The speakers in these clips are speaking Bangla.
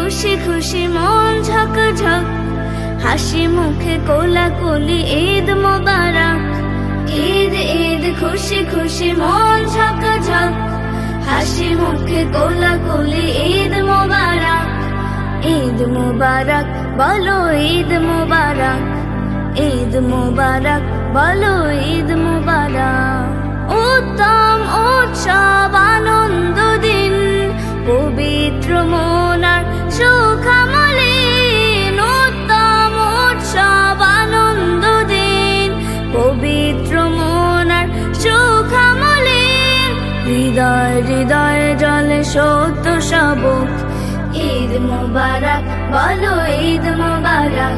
খুশি খুশি মন ঝকঝক, হাসি মুখে কোলাকুলি ঈদ মোবারক। ঈদ ঈদ খুশি খুশি মন ঝকঝক, হাসি মুখে কোলাকুলি ঈদ মোবারক। ঈদ মোবারক বলো ঈদ মোবারক, ঈদ মোবারক বলো ঈদ মোবারক। উত্তম উৎসব আনন্দ দিন, পবিত্র মন আর সুখামলিন। উত্তম উৎসব আনন্দ দিন, পবিত্র মন আর সুখামলিন। হৃদয় হৃদয় জলে সত্য শাবক, ঈদ মোবারক বলো ঈদ মোবারক,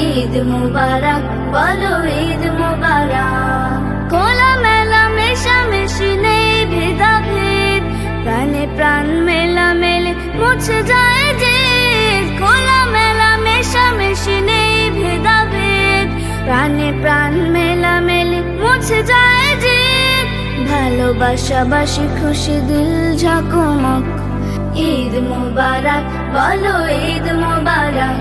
ঈদ মোবারক বলো ঈদ মোবারক। খোলা মেলা মেশামেশি নেই ভেদাভেদ, প্রাণে প্রাণ মেলা মেলে মুছে যায় যে। খোলা মেলা মেশামেশি নেই ভেদাভেদ, প্রাণে প্রাণ মেলা মেলে মুছে যায় যে। ভালোবাসাবাসি খুশি দিল ঝকমক, ঈদ মোবারক বলো ঈদ মোবারক,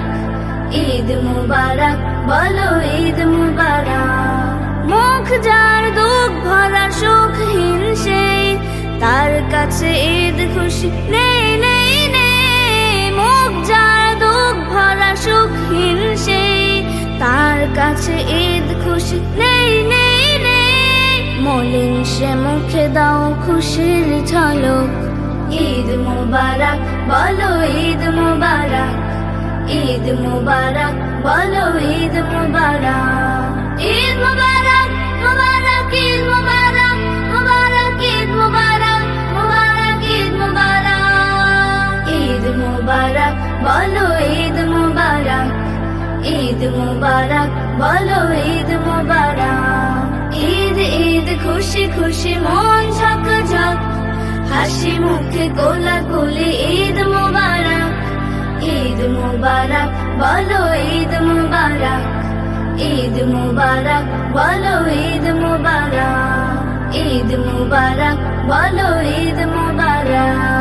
ঈদ মোবারক বলো ঈদ মোবারক। মুখ যার দুঃখ ভরা সুখহীন সেই, তার কাছে ঈদ খুশি নেই নেই নেই। মুখ যার দুঃখ ভরা সুখহীন সেই, তার কাছে ঈদ খুশি নেই নেই নেই। মলিন সে মুখে দাও খুশির ঝলক, ঈদ মোবারক বলো ঈদ মোবারক, ঈদ মোবারক বলো ঈদ মোবারক। ঈদ মোবারক মোবারক ঈদ মোবারক, মোবারক ঈদ মোবারক, মোবারক ঈদ মোবারক। ঈদ মোবারক বলো ঈদ মোবারক, ঈদ মোবারক বলো ঈদ মোবারক। ঈদ ঈদ খুশি খুশি মন ঝকঝক, হাসি মুখে কোলাকুলি ঈদ মোবারক। ঈদ মোবারক বলো ঈদ মোবারক, ঈদ মোবারক বলো ঈদ মোবারক। ঈদ মোবারক বলো ঈদ মোবারক।